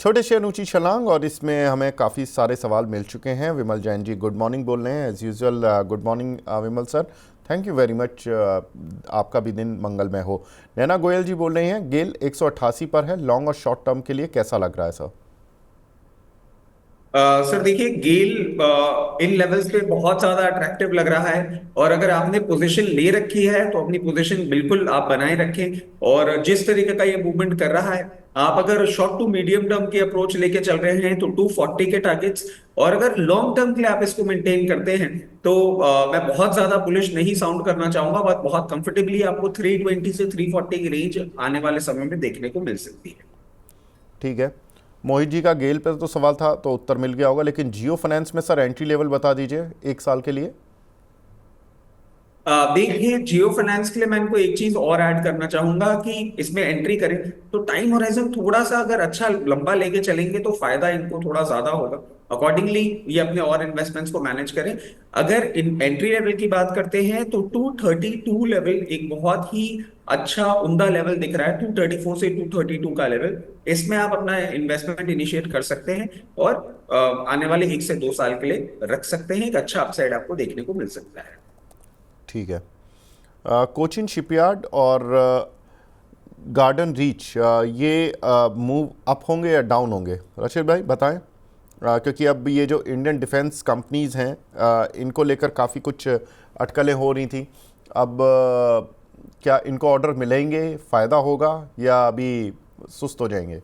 छोटे से अनूठी छलांग, और इसमें हमें काफ़ी सारे सवाल मिल चुके हैं। विमल जैन जी गुड मॉर्निंग बोल रहे हैं as usual. Good morning Vimal sir, thank you very much. आपका भी दिन मंगलमय हो। नैना गोयल जी बोल रहे हैं गेल 188 पर है, लॉन्ग और शॉर्ट टर्म के लिए कैसा लग रहा है सर? सर देखिए गेल इन लेवल्स पे बहुत ज्यादा अट्रैक्टिव लग रहा है। और अगर आपने पोजीशन ले रखी है तो अपनी पोजीशन बिल्कुल आप बनाए रखें। और जिस तरीके का ये मूवमेंट कर रहा है, आप अगर शॉर्ट टू मीडियम टर्म की अप्रोच लेके चल रहे हैं तो 240 के टारगेट्स, और अगर लॉन्ग टर्म के लिए आप इसको मेंटेन करते हैं तो मैं बहुत ज्यादा बुलिश नहीं साउंड करना चाहूंगा, बट बहुत कंफर्टेबली आपको 320 से 340 की रेंज आने वाले समय में देखने को मिल सकती है। ठीक है। मोहित जी का गेल पर तो सवाल था तो उत्तर मिल गया होगा, लेकिन जियो फाइनेंस में सर एंट्री लेवल बता दीजिए 1 साल के लिए। देखिए जियो फाइनेंस के लिए मैं इनको एक चीज और ऐड करना चाहूंगा कि इसमें एंट्री करें तो टाइम होराइजन थोड़ा सा अगर अच्छा लंबा लेके चलेंगे तो फायदा इनको थोड़ा ज्यादा होगा। अकॉर्डिंगली ये अपने और इन्वेस्टमेंट्स को मैनेज करें। अगर इन एंट्री लेवल की बात करते हैं तो 232 लेवल एक बहुत ही अच्छा उम्दा लेवल दिख रहा है। 234 से 232 का लेवल, इसमें आप अपना इन्वेस्टमेंट इनिशिएट कर सकते हैं और आने वाले 1 से 2 साल के लिए रख सकते हैं। एक अच्छा अपसाइड आपको देखने को मिल सकता है। ठीक है। कोचिन शिपयार्ड और गार्डन रीच, ये मूव अप होंगे या डाउन होंगे? रशीद भाई बताएं। क्योंकि अब ये जो इंडियन डिफेंस कंपनीज़ हैं, इनको लेकर काफ़ी कुछ अटकलें हो रही थी। अब क्या इनको ऑर्डर मिलेंगे, फ़ायदा होगा, या अभी सुस्त हो जाएंगे?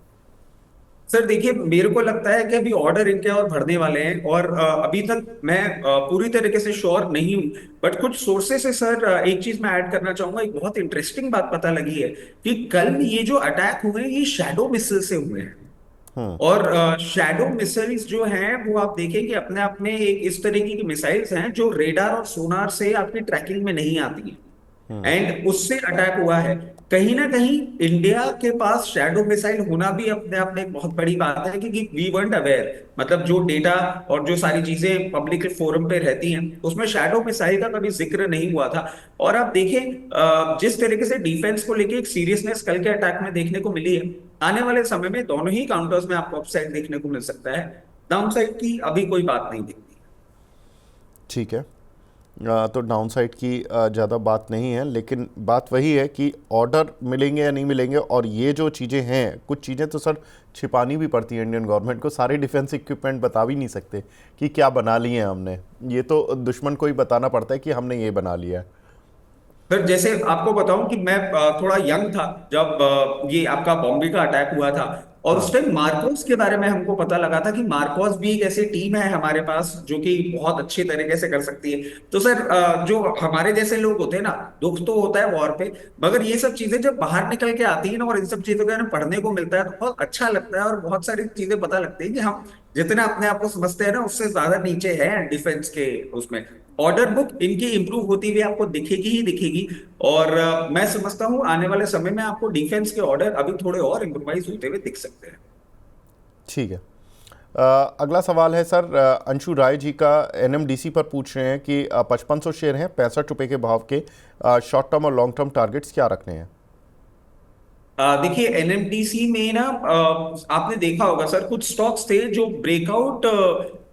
सर देखिए मेरे को लगता है कि अभी ऑर्डर इनके और बढ़ने वाले हैं, और अभी तक मैं पूरी तरीके से श्योर नहीं हूं। बट कुछ सोर्सेस से सर एक चीज मैं ऐड करना चाहूंगा। एक बहुत इंटरेस्टिंग बात पता लगी है कि कल ये जो अटैक हुए हैं ये शैडो मिसाइल से हुए हैं। और शैडो मिसाइल्स जो हैं वो आप देखें कि अपने आप में एक इस तरीके की मिसाइल्स हैं जो रेडार और सोनार से आपकी ट्रैकिंग में नहीं आती हैं, एंड उससे अटैक हुआ है। कहीं ना कहीं इंडिया के पास शैडो मिसाइल होना भी अपने आप में एक बहुत बड़ी बात है, क्योंकि वी weren't अवेयर। मतलब जो डेटा और जो सारी चीजें पब्लिक फोरम पे रहती हैं उसमें शैडो मिसाइल का कभी जिक्र नहीं हुआ था। और आप देखें जिस तरीके से डिफेंस को लेके एक सीरियसनेस कल के अटैक में देखने को मिली है, आने वाले समय में दोनों ही काउंटर्स में आपको अपसाइड देखने को मिल सकता है। डाउन साइड की अभी कोई बात नहीं दिखती। ठीक है। तो डाउनसाइड की ज़्यादा बात नहीं है, लेकिन बात वही है कि ऑर्डर मिलेंगे या नहीं मिलेंगे। और ये जो चीज़ें हैं, कुछ चीज़ें तो सर छिपानी भी पड़ती हैं इंडियन गवर्नमेंट को। सारे डिफेंस इक्विपमेंट बता भी नहीं सकते कि क्या बना लिए हैं हमने। ये तो दुश्मन को ही बताना पड़ता है कि हमने ये बना लिया है। सर जैसे आपको बताऊं कि मैं थोड़ा यंग था जब ये आपका बॉम्बे का अटैक हुआ था, और उस हाँ। टाइम मार्कोस के बारे में हमको पता लगा था कि मार्कोस भी एक ऐसी टीम है हमारे पास जो कि बहुत अच्छी तरीके से कर सकती है। तो सर जो हमारे जैसे लोग होते हैं ना, दुख तो होता है वॉर पे, मगर ये सब चीजें जब बाहर निकल के आती है ना और इन सब चीजों के बारे में पढ़ने को मिलता है तो बहुत अच्छा लगता है, और बहुत सारी चीजें पता लगती है कि हम जितना अपने आप को समझते हैं ना उससे ज्यादा नीचे है डिफेंस के उसमें। ऑर्डर बुक इनकी इंप्रूव होती हुई आपको दिखेगी ही दिखेगी। और मैं समझता हूँ आने वाले समय में आपको डिफेंस के ऑर्डर अभी थोड़े और इम्प्रोवाइज होते हुए दिख सकते हैं। ठीक है। अगला सवाल है सर, अंशु राय जी का एनएमडीसी पर पूछ रहे हैं कि 5500 शेयर हैं 65 रुपये के भाव के, शॉर्ट टर्म और लॉन्ग टर्म टारगेट्स क्या रखने हैं? देखिए एनएमडीसी में ना आपने देखा होगा सर कुछ स्टॉक्स थे जो ब्रेकआउट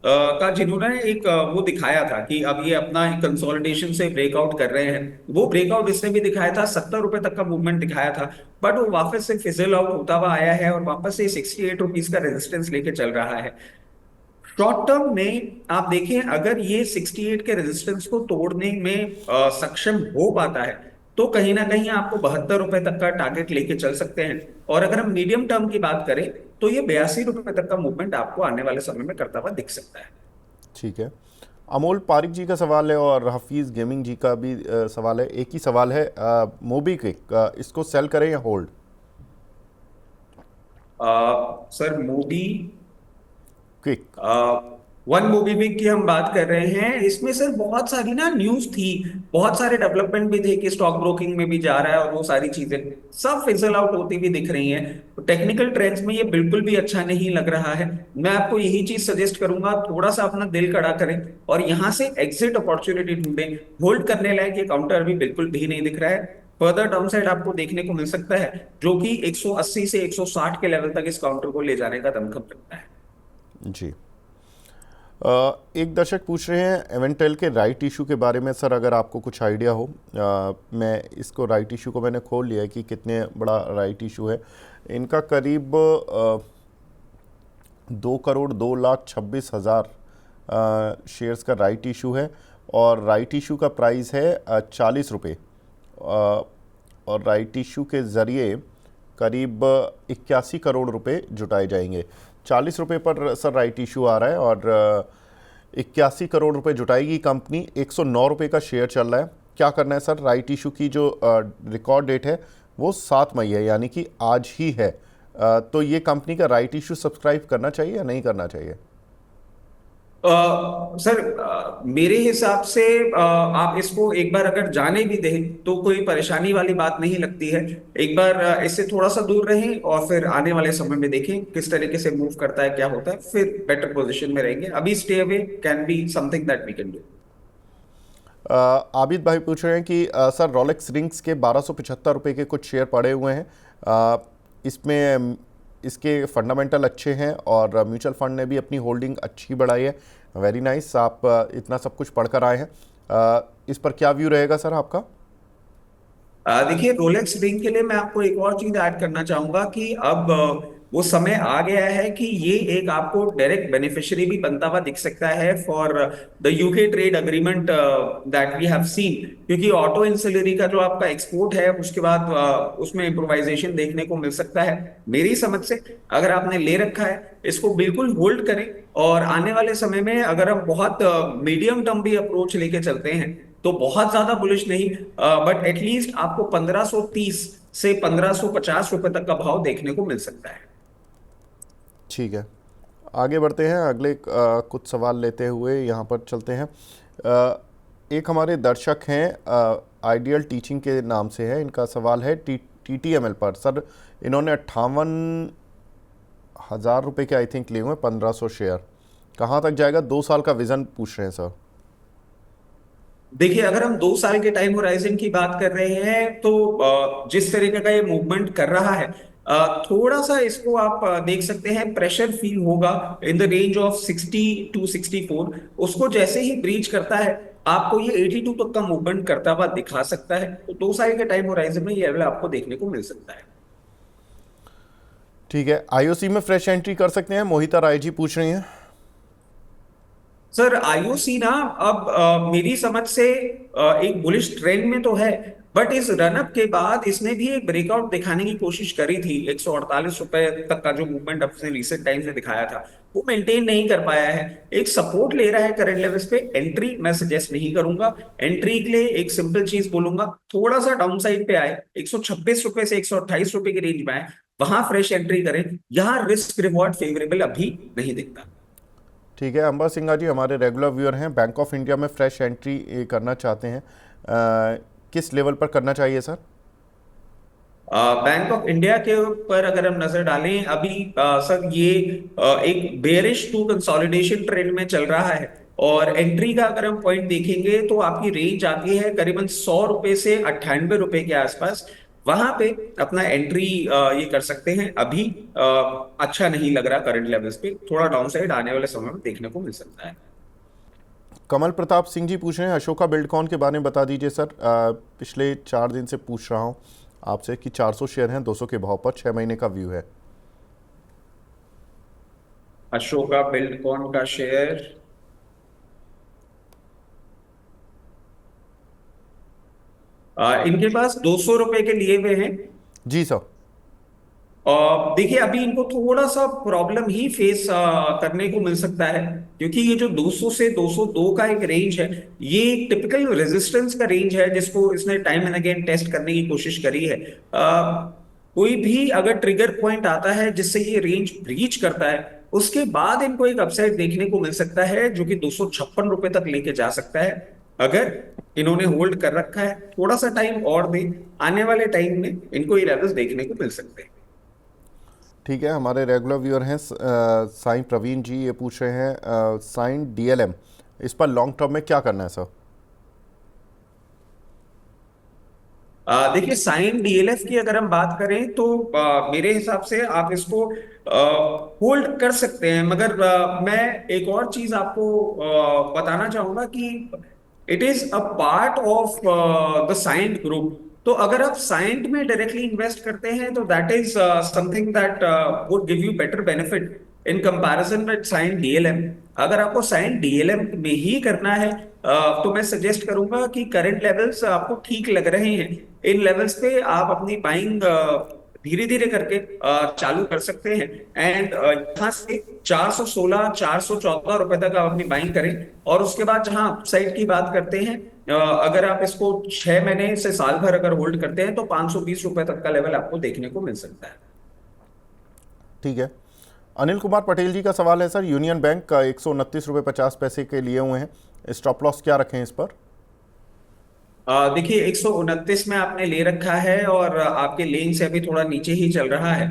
का जिन्होंने एक वो दिखाया था कि अब ये अपना कंसोलिडेशन से ब्रेकआउट कर रहे हैं। वो ब्रेकआउट इसने भी दिखाया था, 70 रुपए तक का मूवमेंट दिखाया था। बट वो वापस से फिजल आउट होता हुआ आया है और वापस से 68 रुपीज का रेजिस्टेंस लेके चल रहा है। शॉर्ट टर्म में आप देखें अगर ये 68 के रेजिस्टेंस को तोड़ने में सक्षम हो पाता है तो कहीं ना कहीं आपको 72 रुपए तक का टारगेट लेके चल सकते हैं। और अगर हम मीडियम टर्म की बात करें तो ये 82 रुपए तक का मूवमेंट आपको आने वाले समय में करता हुआ दिख सकता है। ठीक है। अमोल पारिक जी का सवाल है और हफीज़ गेमिंग जी का भी सवाल है। एक ही सवाल है, मोबीक्विक इसको सेल करें या hold? Sir Modi quick. One movie भी की हम बात कर रहे हैं, इसमें सर बहुत सारी ना न्यूज थी, बहुत सारे डेवलपमेंट भी थे कि स्टॉक ब्रोकिंग में भी जा रहा है और वो सारी चीजें सब फिजल आउट होती भी दिख रही हैं। टेक्निकल ट्रेंड्स में ये बिल्कुल भी अच्छा नहीं लग रहा है। मैं आपको यही चीज सजेस्ट करूंगा, थोड़ा सा अपना दिल कड़ा करें और यहाँ से एग्जिट अपॉर्चुनिटी ढूंढें। होल्ड करने लायक ये काउंटर अभी बिल्कुल भी नहीं दिख रहा है। फर्दर डाउनसाइड आपको देखने को मिल सकता है, जो कि 180 से 160 के लेवल तक इस काउंटर को ले जाने का दमखम रखता है। जी। एक दर्शक पूछ रहे हैं एवेंटेल के राइट इशू के बारे में सर, अगर आपको कुछ आइडिया हो। मैं इसको राइट इशू को मैंने खोल लिया है कि कितने बड़ा राइट इशू है। इनका करीब 2,02,26,000 शेयर्स का राइट इशू है, और राइट इशू का प्राइस है 40 रुपये, और राइट इशू के ज़रिए करीब 81 करोड़ रुपए जुटाए जाएंगे। 40 रुपये पर सर राइट इशू आ रहा है, और 81 करोड़ रुपए जुटाएगी कंपनी। 109 रुपये का शेयर चल रहा है। क्या करना है सर? राइट इशू की जो रिकॉर्ड डेट है वो 7 मई है, यानी कि आज ही है। तो ये कंपनी का राइट इशू सब्सक्राइब करना चाहिए या नहीं करना चाहिए? सर, मेरे हिसाब से आप इसको एक बार अगर जाने भी दें तो कोई परेशानी वाली बात नहीं लगती है। एक बार इससे थोड़ा सा दूर रहें और फिर आने वाले समय में देखें किस तरीके से मूव करता है, क्या होता है, फिर बेटर पोजीशन में रहेंगे। अभी stay away can be something that we can do. Abid भाई पूछ रहे हैं कि सर रोलेक्स रिंग्स के 1275 रुपये के कुछ शेयर पड़े हुए हैं। इसमें इसके फंडामेंटल अच्छे हैं, और म्यूचुअल फंड ने भी अपनी होल्डिंग अच्छी बढ़ाई है। Very nice. आप इतना सब कुछ पढ़कर आए हैं। इस पर क्या व्यू रहेगा सर आपका? देखिए, रोलेक्स रिंग के लिए मैं आपको एक और चीज ऐड करना चाहूंगा कि अब वो समय आ गया है कि ये एक आपको डायरेक्ट बेनिफिशियरी भी बनता हुआ दिख सकता है for the UK trade agreement that we have seen. क्योंकि ऑटो इंसिलरी का जो आपका एक्सपोर्ट है उसके बाद उसमें इम्प्रोवाइजेशन देखने को मिल सकता है। मेरी समझ से अगर आपने ले रखा है इसको बिल्कुल होल्ड करें, और आने वाले समय में अगर हम बहुत मीडियम टर्म भी अप्रोच लेके चलते हैं तो बहुत ज्यादा बुलिश नहीं, बट एटलीस्ट आपको 1530 से 1550 रुपए तक का भाव देखने को मिल सकता है। ठीक है, आगे बढ़ते हैं। अगले कुछ सवाल लेते हुए यहाँ पर चलते हैं। एक हमारे दर्शक हैं, आइडियल टीचिंग के नाम से है। इनका सवाल है TTML पर। सर, इन्होंने 58,000 रुपये के आई थिंक लिए हुए हैं, 1500 शेयर। कहाँ तक जाएगा? 2 साल का विज़न पूछ रहे हैं सर। देखिए, अगर हम 2 साल के टाइम होराइजन की बात कर रहे हैं तो जिस तरीके का ये मूवमेंट कर रहा है, थोड़ा सा इसको आप देख सकते हैं प्रेशर फील होगा in the range of 60 to 64। उसको जैसे ही ब्रीच करता है आपको ये 82 तक का मूवमेंट करता हुआ दिखा सकता है। तो 2 साल के टाइम होराइजन में ये लेवल आपको देखने को मिल सकता है। ठीक है, IOC में फ्रेश एंट्री कर सकते हैं? मोहिता राय जी पूछ रही हैं। सर, आईओसी ना अब मेरी समझ से एक बुलिश ट्रेंड में तो है, बट इस रनअप के बाद इसने भी एक ब्रेकआउट दिखाने की कोशिश करी थी। 148 रुपए तक का जो मूवमेंट अपने रिसेंट टाइम्स में दिखाया था वो मेंटेन नहीं कर पाया है। एक सपोर्ट ले रहा है करंट लेवल्स पे। एंट्री मैं सजेस्ट नहीं करूंगा। एंट्री के लिए एक सिंपल चीज बोलूंगा, थोड़ा सा डाउन साइड पे आए 126 रुपए से 128 रुपए की रेंज में आए, वहां फ्रेश एंट्री करें। यहाँ रिस्क रिवॉर्ड फेवरेबल अभी नहीं दिखता। ठीक है, अंबर सिंघा जी हमारे रेगुलर व्यूअर हैं, बैंक ऑफ इंडिया में फ्रेश एंट्री करना चाहते हैं। किस लेवल पर करना चाहिए सर? बैंक ऑफ इंडिया के ऊपर अगर हम नजर डालें अभी सर ये एक बेयरिश टू कंसोलिडेशन ट्रेंड में चल रहा है। और एंट्री का अगर हम पॉइंट देखेंगे तो आपकी रेंज आती है करीबन 100 रुपए से 98 रुपए के आसपास। वहां पे अपना एंट्री ये कर सकते हैं। अभी अच्छा नहीं लग रहा करंट लेवल्स पे, थोड़ा डाउन साइड आने वाले समय में देखने को मिल सकता है। कमल प्रताप सिंह जी पूछ रहे हैं अशोका बिल्डकॉन के बारे में बता दीजिए सर। पिछले 4 दिन से पूछ रहा हूँ आपसे कि 400 शेयर हैं 200 के भाव पर, 6 महीने का व्यू है। अशोका बिल्डकॉन का शेयर इनके पास 200 रुपए के लिए हुए हैं। जी सर। देखिए, अभी इनको थोड़ा सा प्रॉब्लम ही फेस करने को मिल सकता है, क्योंकि ये जो 200 से 202 का एक रेंज है ये एक टिपिकल रेजिस्टेंस का रेंज है जिसको इसने टाइम एंड अगेन टेस्ट करने की कोशिश करी है। कोई भी अगर ट्रिगर पॉइंट आता है जिससे ये रेंज ब्रीच करता है उसके बाद इनको एक अपसाइड देखने को मिल सकता है जो कि 256 रुपए तक लेके जा सकता है। अगर इन्होंने होल्ड कर रखा है, थोड़ा सा टाइम और दे, आने वाले टाइम में इनको ये लेवल्स देखने को मिल सकते हैं। ठीक है, हमारे रेगुलर व्यूअर हैं साईं प्रवीण जी, ये पूछ रहे हैं साईं DLM, इस पर लॉन्ग टर्म में क्या करना है सर? देखिए साइन डीएलएफ की अगर हम बात करें तो मेरे हिसाब से आप इसको होल्ड कर सकते हैं, मगर मैं एक और चीज आपको बताना चाहूंगा कि it is a part of the saint group. तो अगर आप साइंट में डायरेक्टली इन्वेस्ट करते हैं तो that is something that would give you better benefit in comparison with Cyient DLM. अगर आपको साइंट डीएलएम में ही करना है तो मैं सजेस्ट करूंगा कि करंट लेवल्स आपको ठीक लग रहे हैं, इन लेवल्स पे आप अपनी बाइंग धीरे धीरे करके चालू कर सकते हैं। एंड यहाँ से 416 414 रुपए तक आप अपनी बाइंग करें। और उसके बाद जहां अपसाइड की बात करते हैं, अगर आप इसको 6 महीने से साल भर अगर होल्ड करते हैं तो 520 रुपए तक का लेवल आपको देखने को मिल सकता है। ठीक है। अनिल कुमार पटेल जी का सवाल है सर, यूनियन बैंक का 129 रुपये 50 पैसे के लिए हुए हैं, स्टॉप लॉस क्या रखें इस पर? देखिए 129 में आपने ले रखा है और आपके लेन से अभी थोड़ा नीचे ही चल रहा है।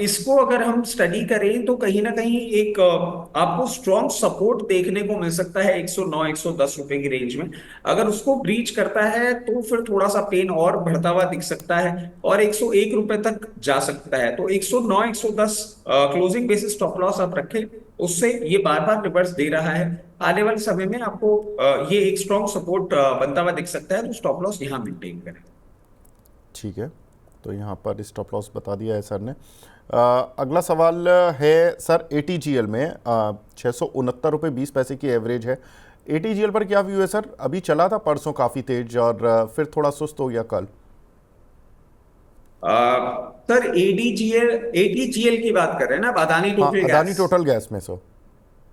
इसको अगर हम स्टडी करें तो कहीं ना कहीं एक आपको स्ट्रॉन्ग सपोर्ट देखने को मिल सकता है 109 110 रुपए की रेंज में। अगर उसको ब्रीच करता है तो फिर थोड़ा सा पेन और बढ़ता हुआ दिख सकता है और 101 रुपए तक जा सकता है। तो 109 110 क्लोजिंग बेसिस स्टॉप लॉस आप रखें, उससे ये बार बार रिवर्स दे रहा है। आने वाले समय में आपको ये एक स्ट्रॉन्ग सपोर्ट बनता हुआ दिख सकता है, तो स्टॉप लॉस यहाँ मेंटेन करें। ठीक है, तो यहाँ पर स्टॉप लॉस बता दिया है सर ने। अगला सवाल है सर, ATGL में 669 रुपये 20 पैसे की एवरेज है। ATGL पर क्या व्यू है सर? अभी चला था परसों काफ़ी तेज और फिर थोड़ा सुस्त हो गया कल। सर एडीजीएल एटीजीएल की बात कर रहे हैं ना, अदानी हाँ, total Adani gas. Total gas में सो।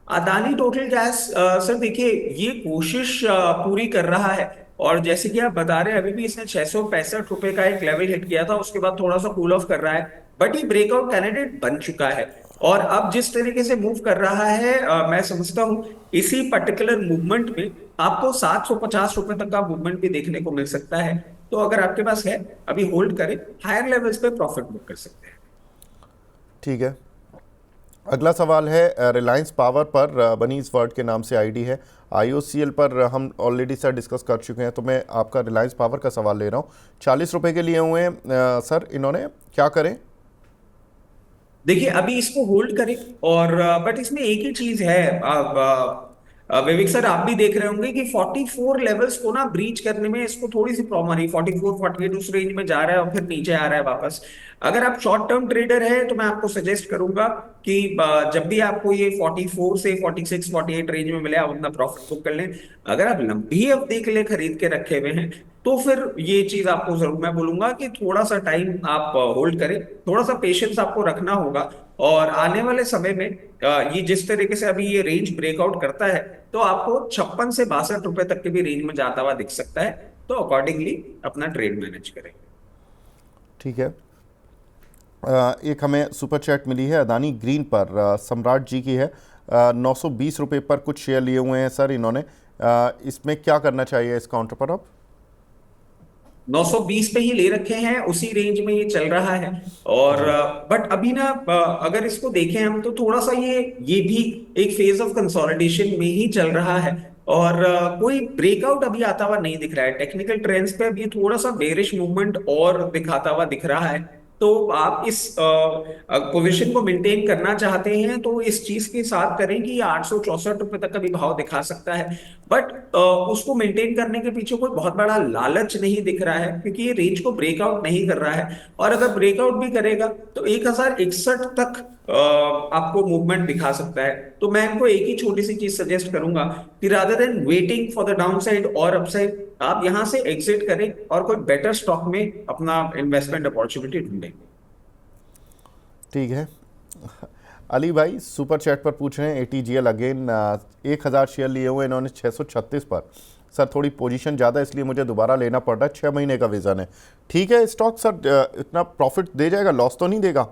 अदानी टोटल गैस सर देखिए ये कोशिश पूरी कर रहा है। और जैसे कि आप बता रहे हैं अभी भी इसने 665 रुपए का एक लेवल हिट किया था, उसके बाद थोड़ा सा कूल ऑफ कर रहा है, बट ये ब्रेकआउट कैंडिडेट बन चुका है। और अब जिस तरीके से मूव कर रहा है मैं समझता हूं इसी पर्टिकुलर मूवमेंट में आपको 750 रुपए तक का मूवमेंट भी देखने को मिल सकता है। तो अगर आपके पास है अभी होल्ड करें, हायर लेवल्स पे प्रॉफिट बुक कर सकते हैं। ठीक है। अगला सवाल है रिलायंस पावर पर, बनीज वर्ल्ड के नाम से आईडी है। IOCL पर हम ऑलरेडी सर डिस्कस कर चुके हैं, तो मैं आपका रिलायंस पावर का सवाल ले रहा हूँ। 40 रुपये के लिए हुए हैं सर, इन्होंने क्या करें? देखिए अभी इसको होल्ड करें और बट इसमें एक ही चीज है, विवेक सर आप भी देख रहे होंगे कि 44 लेवल्स को ना ब्रीच करने में इसको थोड़ी सी प्रॉब्लम आ रही है। 44 48 उस रेंज में जा रहा है और फिर नीचे आ रहा है वापस। अगर आप शॉर्ट टर्म ट्रेडर है तो मैं आपको सजेस्ट करूंगा कि जब भी आपको ये 44 से 46 48 रेंज में मिले आप अपना प्रॉफिट बुक कर लें। अगर आप लंबी अवधि के लिए खरीद के रखे हुए हैं तो फिर ये चीज आपको जरूर मैं बोलूंगा कि थोड़ा सा टाइम आप होल्ड करें, थोड़ा सा पेशेंस आपको रखना होगा। और आने वाले समय में ये जिस तरीके से अभी ये रेंज ब्रेकआउट करता है तो आपको 56 से 62 रुपए तक के भी रेंज में जाता हुआ दिख सकता है। तो अकॉर्डिंगली अपना ट्रेड मैनेज करें। ठीक है। एक हमें सुपर चैट मिली है अदानी ग्रीन पर, सम्राट जी की है। 920 रुपये पर कुछ शेयर लिए हुए हैं सर इन्होंने, इसमें क्या करना चाहिए इस काउंटर पर अब? 920 पे ही ले रखे हैं, उसी रेंज में ये चल रहा है। और जी। बट अभी ना अगर इसको देखें हम तो थोड़ा सा ये भी एक फेज ऑफ कंसोलिडेशन में ही चल रहा है। और कोई ब्रेकआउट अभी आता हुआ नहीं दिख रहा है। टेक्निकल ट्रेंड्स पे अभी थोड़ा सा बेरिश मूवमेंट और दिखाता हुआ दिख रहा है। तो आप इस पोजीशन को मेंटेन करना चाहते हैं तो इस चीज के साथ करें कि 864 रुपए तक का भी भाव दिखा सकता है। बट उसको मेंटेन करने के पीछे कोई बहुत बड़ा लालच नहीं दिख रहा है, क्योंकि ये रेंज को ब्रेकआउट नहीं कर रहा है। और अगर ब्रेकआउट भी करेगा तो 1061 तक आपको मूवमेंट दिखा सकता है। तो मैं इनको एक ही छोटी सी चीज सजेस्ट करूंगा कि rather than waiting for the down side और अपसाइड, आप यहां से एग्जिट करें और कोई बेटर स्टॉक में अपना इन्वेस्टमेंट अपॉर्चुनिटी ढूंढें। ठीक है। अली भाई सुपर चैट पर पूछ रहे हैं ATGL अगेन, 1000 शेयर लिए हुए इन्होंने 636 पर। सर थोड़ी पोजीशन ज़्यादा इसलिए मुझे दोबारा लेना पड़ रहा है, 6 महीने का विज़न है। ठीक है स्टॉक सर इतना प्रॉफिट दे जाएगा, लॉस तो नहीं देगा?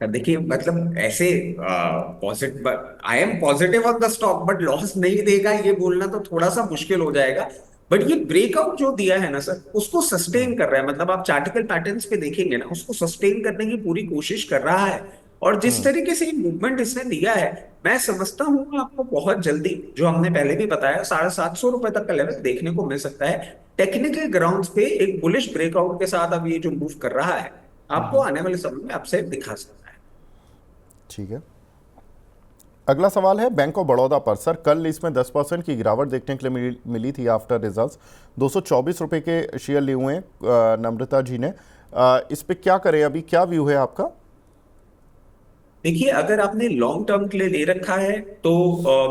देखिए मतलब ऐसे positive, I am positive on the stock but loss नहीं देगा ये बोलना तो थोड़ा सा मुश्किल हो जाएगा। बट ये ब्रेकआउट जो दिया है ना सर उसको सस्टेन कर रहा है, मतलब आप चार्टिकल पैटर्न्स पे देखेंगे ना उसको सस्टेन करने की पूरी कोशिश कर रहा है। और जिस तरीके से मूवमेंट इसने दिया है, मैं समझता हूँ आपको बहुत जल्दी, जो हमने पहले भी बताया, 750 रुपए तक का लेवल देखने को मिल सकता है। टेक्निकल ग्राउंड्स पे एक बुलिश ब्रेकआउट के साथ अब ये जो मूव कर रहा है, आपको आने वाले समय में अपसाइड दिखा सकता है। ठीक है। अगला सवाल है बैंक ऑफ बड़ौदा पर। सर कल इसमें 10% की गिरावट देखने के लिए मिली थी आफ्टर रिजल्ट्स। 224 रुपए के शेयर लिए हुए हैं नम्रता जी ने। इस पे क्या करें, अभी क्या व्यू है आपका? देखिए, अगर आपने लॉन्ग टर्म के लिए ले रखा है तो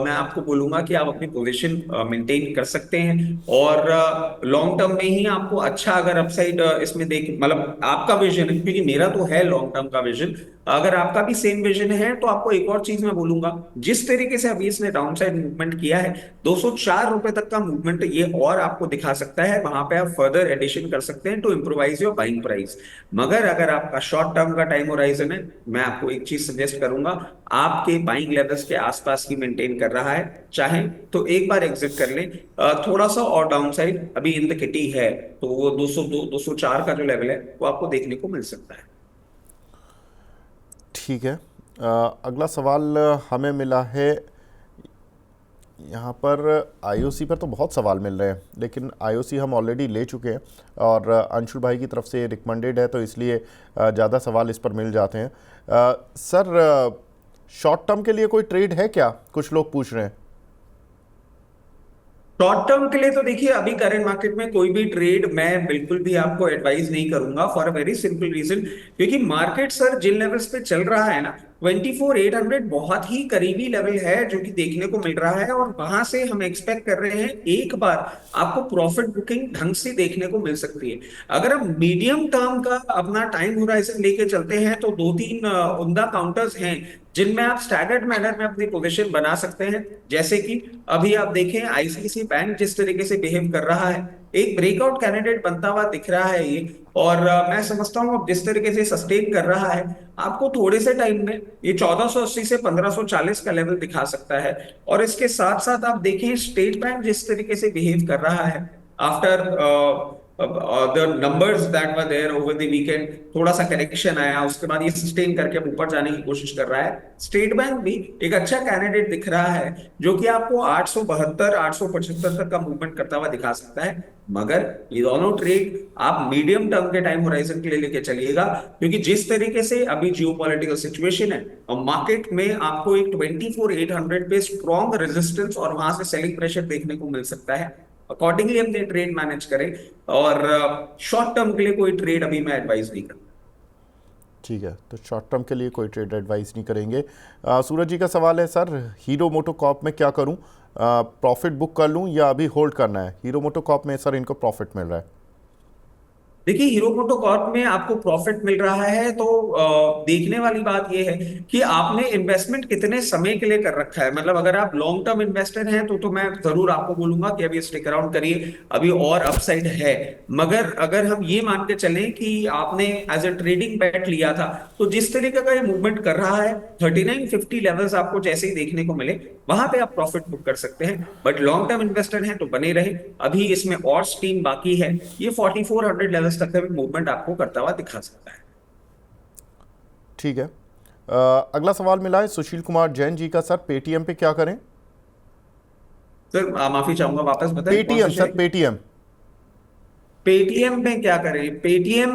मैं आपको बोलूंगा कि आप अपनी पोजीशन मेंटेन कर सकते हैं। और लॉन्ग टर्म में ही आपको अच्छा, अगर अपसाइड इसमें देख, मतलब आपका विजन है, क्योंकि मेरा तो है लॉन्ग टर्म का विजन, अगर आपका भी सेम विजन है तो आपको एक और चीज मैं बोलूंगा। जिस तरीके से अभी इसने डाउन साइड मूवमेंट किया है, 204 रुपए तक का मूवमेंट ये और आपको दिखा सकता है। वहां पे आप फर्दर एडिशन कर सकते हैं to improvise your buying price. मगर अगर आपका शॉर्ट टर्म का टाइम होराइजन है, मैं आपको एक चीज सजेस्ट करूंगा, आपके बाइंग लेवल्स के आसपास की मेंटेन कर रहा है, चाहे तो एक बार एग्जिट कर लें। थोड़ा सा और डाउन साइड अभी इन द किटी है, तो वो 202 204 का जो लेवल है वो आपको देखने को मिल सकता है। ठीक है। अगला सवाल हमें मिला है यहाँ पर। आईओसी पर तो बहुत सवाल मिल रहे हैं, लेकिन आईओसी हम ऑलरेडी ले चुके हैं और अंशुल भाई की तरफ से रिकमेंडेड है, तो इसलिए ज़्यादा सवाल इस पर मिल जाते हैं। सर शॉर्ट टर्म के लिए कोई ट्रेड है क्या, कुछ लोग पूछ रहे हैं। शॉर्ट टर्म के लिए तो देखिए, अभी करंट मार्केट में कोई भी ट्रेड मैं बिल्कुल भी आपको एडवाइस नहीं करूंगा, for a very simple reason, क्योंकि मार्केट सर जिन लेवल्स पे चल रहा है ना, 24,800 बहुत ही करीबी लेवल है जो कि देखने को मिल रहा है। और वहां से हम एक्सपेक्ट कर रहे हैं एक बार आपको प्रॉफिट बुकिंग ढंग से देखने को मिल सकती है। अगर हम मीडियम टर्म का अपना टाइम होराइजन लेके चलते हैं, तो दो तीन उम्दा काउंटर्स हैं जिनमें आप स्टैगर्ड मैनर में अपनी पोजीशन बना सकते हैं। जैसे कि अभी आप देखें आईसीआईसी बैंक जिस तरीके से बिहेव कर रहा है, एक ब्रेकआउट कैंडिडेट बनता हुआ दिख रहा है ये। और मैं समझता हूं अब जिस तरीके से सस्टेन कर रहा है, आपको थोड़े से टाइम में ये 1480 से 1540 का लेवल दिखा सकता है। और इसके साथ साथ आप देखें स्टेट बैंक जिस तरीके से बिहेव कर रहा है after the numbers that were there over the weekend, थोड़ा सा करेक्शन आया, उसके बाद ये सस्टेन करके अब ऊपर जाने की कोशिश कर रहा है। स्टेट बैंक भी एक अच्छा कैंडिडेट दिख रहा है जो कि आपको 872 875 तक का मूवमेंट करता हुआ दिखा सकता है। मगर ये दोनों ट्रेड आप मीडियम टर्म के टाइम होराइजन के लिए लेके चलिएगा, क्योंकि जिस तरीके से अभी जियोपॉलिटिकल सिचुएशन है और मार्केट में आपको एक 24,800 पे स्ट्रॉन्ग रेजिस्टेंस और वहां से सेलिंग प्रेशर देखने को मिल सकता है। अकॉर्डिंगली अपने ट्रेड मैनेज करें। और शॉर्ट टर्म के लिए कोई ट्रेड अभी मैं एडवाइस नहीं करूँ। ठीक है, तो शॉर्ट टर्म के लिए कोई ट्रेड एडवाइस नहीं करेंगे। सूरज जी का सवाल है, सर हीरो मोटोकॉर्प में क्या करूं, प्रॉफिट बुक कर लूं या अभी होल्ड करना है? हीरो मोटोकॉर्प में सर इनको प्रॉफिट मिल रहा है। देखिए, हीरो मोटोकॉर्प में आपको प्रॉफिट मिल रहा है, तो देखने वाली बात यह है कि आपने इन्वेस्टमेंट कितने समय के लिए कर रखा है। मतलब अगर आप लॉन्ग टर्म इन्वेस्टर हैं तो मैं जरूर आपको बोलूंगा कि अभी स्टिक अराउंड करिए, अभी और अपसाइड है। मगर अगर हम ये मान के चलें कि आपने एज ए ट्रेडिंग बैट लिया था, तो जिस तरीके का ये मूवमेंट कर रहा है, 3950 लेवल्स आपको जैसे ही देखने को मिले वहां पे आप प्रॉफिट बुक कर सकते हैं। बट लॉन्ग टर्म इन्वेस्टर हैं तो बने रहे, अभी इसमें और स्टीम बाकी है। ये 4400 लेवल्स तक का भी मूवमेंट आपको करता हुआ दिखा सकता है। ठीक है। अगला सवाल मिला है सुशील कुमार जैन जी का। सर पेटीएम पे क्या करें? सर माफी चाहूंगा, वापस बताएं कौन सा Paytm sir, share. Paytm. Paytm में क्या करें? पेटीएम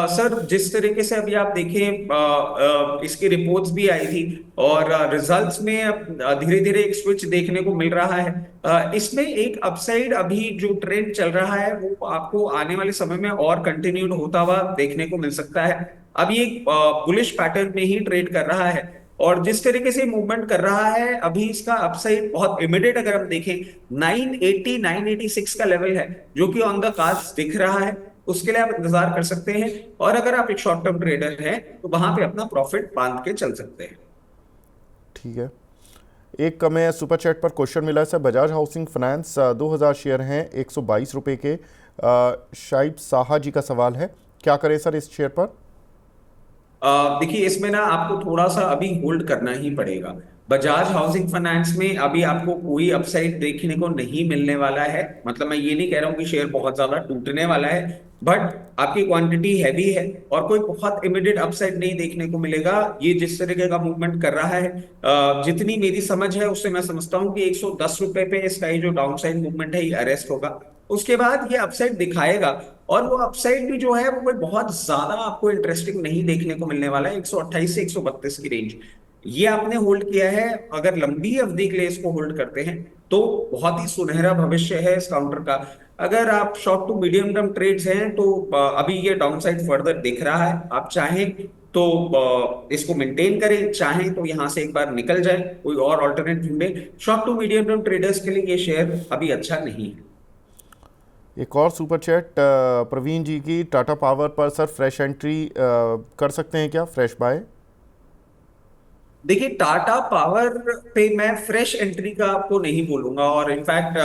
सर जिस तरीके से अभी आप देखें, इसकी रिपोर्ट्स भी आई थी और रिजल्ट्स में अब धीरे धीरे एक स्विच देखने को मिल रहा है। इसमें एक अपसाइड अभी जो ट्रेंड चल रहा है वो आपको आने वाले समय में और कंटिन्यूड होता हुआ देखने को मिल सकता है। अभी एक बुलिश पैटर्न में ही ट्रेड कर रहा है, और जिस तरीके से मूवमेंट कर रहा है अभी इसका अपसाइड बहुत इमिडिएट अगर हम देखें 980 986 का लेवल है जो कि ऑन द कार्ड्स दिख रहा है। उसके लिए आप इंतजार कर सकते हैं, और अगर आप एक शॉर्ट टर्म ट्रेडर हैं तो वहां पे अपना प्रॉफिट बांध के चल सकते हैं। ठीक है। एक हमें सुपर चैट पर क्वेश्चन मिला है sir, Bajaj housing finance 2000 share हैं 122 रुपये के। शाइब साहा जी का सवाल है, क्या करें सर इस शेयर पर? देखिए, इसमें ना आपको थोड़ा सा अभी होल्ड करना ही पड़ेगा। बजाज हाउसिंग फाइनेंस में अभी आपको कोई अपसाइड देखने को नहीं मिलने वाला है। मतलब मैं ये नहीं कह रहा हूँ कि शेयर बहुत ज्यादा टूटने वाला है, बट आपकी क्वांटिटी हैवी है और कोई बहुत इमीडिएट अपसाइड नहीं देखने को मिलेगा। ये जिस तरीके का मूवमेंट कर रहा है, जितनी मेरी समझ है उससे मैं समझता हूँ कि 110 रुपए पे इसका ये जो डाउन साइड मूवमेंट है ये अरेस्ट होगा। उसके बाद ये अपसाइड दिखाएगा, और वो अपसाइड भी जो है वो कोई बहुत ज्यादा आपको इंटरेस्टिंग नहीं देखने को मिलने वाला है। 128 से 132 की रेंज ये आपने होल्ड किया है। अगर लंबी अवधि के लिए इसको होल्ड करते हैं तो बहुत ही सुनहरा भविष्य है इस काउंटर का। अगर आप short to medium term trades हैं तो अभी ये डाउन साइड फर्दर दिख रहा है। आप चाहें तो इसको मेंटेन करें, चाहें तो यहां से एक बार निकल जाए, कोई और ऑल्टरनेट ढूंढे। Short to medium term traders के लिए ये शेयर अभी अच्छा नहीं है। एक और सुपर चैट प्रवीण जी की, टाटा पावर पर सर फ्रेश एंट्री कर सकते हैं क्या, फ्रेश बाय? देखिए टाटा पावर पे मैं फ्रेश एंट्री का आपको नहीं बोलूंगा, और इनफैक्ट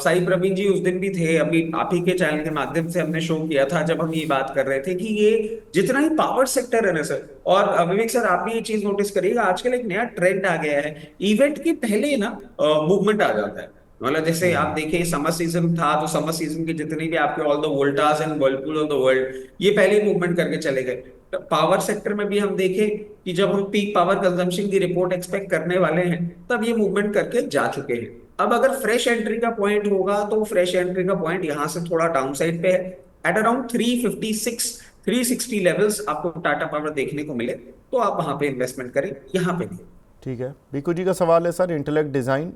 साई प्रवीण जी उस दिन भी थे, अभी आप ही के चैनल के माध्यम से हमने शो किया था जब हम ये बात कर रहे थे कि ये जितना ही पावर सेक्टर है ना सर। और विवेक सर आप भी ये चीज नोटिस करिएगा, आजकल एक नया ट्रेंड आ गया है, इवेंट के पहले ना मूवमेंट आ जाता है। मतलब जैसे आप देखिए समर सीजन था तो समर सीजन के जितने भी आपके all the Voltas and Whirlpool of the world ये पहले मूवमेंट करके चले गए। पावर सेक्टर में भी हम देखें कि जब हम पीक पावर कंजम्पशन की रिपोर्ट एक्सपेक्ट करने वाले हैं तब ये मूवमेंट करके जा चुके हैं। अब अगर फ्रेश एंट्री का पॉइंट होगा तो फ्रेश एंट्री का पॉइंट यहां से थोड़ा डाउन साइड पे है, एट अराउंड 356 360 लेवल्स आपको टाटा पावर देखने को मिले तो आप वहां पे इन्वेस्टमेंट करें, यहां पे नहीं। ठीक है, बीकू जी का सवाल है सर, इंटेलेक्ट डिज़ाइन,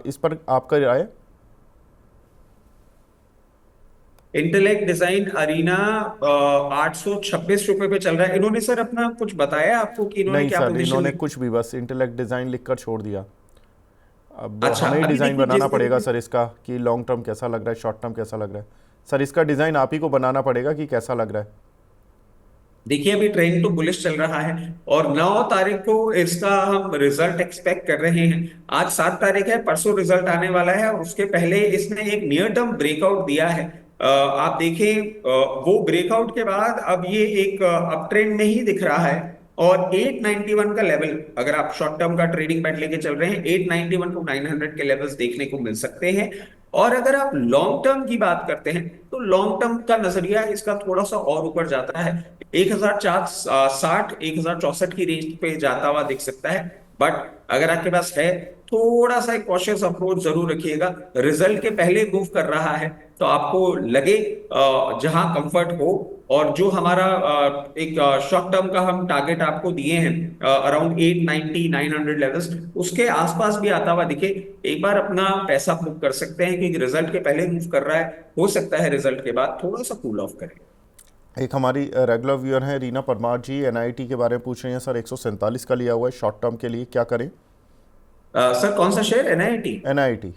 इस पर आपका राय? इंटेलेक्ट डिजाइन अरीना 826 रुपए पे चल रहा है। इन्होंने सर अपना कुछ बताया आपको कि इन्होंने नहीं क्या सर, पोजीशन इन्होंने ली? कुछ भी, बस इंटेलेक्ट डिज़ाइन लिखकर छोड़ दिया। अब अच्छा हमें ही अभी डिज़ाइन देखिए बनाना जिस पड़ेगा तरीके सर इसका, कि लॉन्ग टर्म कैसा लग रहा है, शॉर्ट टर्म कैसा लग रहा है। सर इसका डिज़ाइन आप ही को बनाना पड़ेगा कि कैसा लग रहा है। देखिए अभी ट्रेंड तो बुलिश चल रहा है और 9 तारीख को इसका हम रिजल्ट एक्सपेक्ट कर रहे हैं। आज 7 तारीख है, परसों रिजल्ट आने वाला है और उसके पहले इसने एक नियर टर्म ब्रेकआउट दिया है। आप देखें वो ब्रेकआउट के बाद अब ये एक अप ट्रेंड में ही दिख रहा है। और 891 का लेवल, अगर आप शॉर्ट टर्म का ट्रेडिंग बैट लेके चल रहे हैं, 891 टू 900 के लेवल्स देखने को मिल सकते हैं। और अगर आप लॉन्ग टर्म की बात करते हैं तो लॉन्ग टर्म का नजरिया इसका थोड़ा सा और ऊपर जाता है, 1460 1064 की रेंज पे जाता हुआ दिख सकता है। बट अगर आपके पास है, थोड़ा सा एक कॉशियस अप्रोच जरूर रखिएगा। रिजल्ट के पहले मूव कर रहा है तो आपको लगे जहां कंफर्ट हो, और जो हमारा एक शॉर्ट टर्म का हम टारगेट आपको दिए हैं अराउंड 890 900 लेवल्स, उसके आसपास भी आता हुआ दिखे, एक बार अपना पैसा बुक कर सकते हैं क्योंकि रिजल्ट के पहले मूव कर रहा है। हो सकता है रिजल्ट के बाद थोड़ा सा कूल ऑफ करे। एक हमारी रेगुलर व्यूअर हैं रीना परमार जी, एनआईटी के बारे में पूछ रही हैं सर, 147 का लिया हुआ है शॉर्ट टर्म के लिए, क्या करें? सर कौन सा शेयर? एनआईटी? एनआईटी।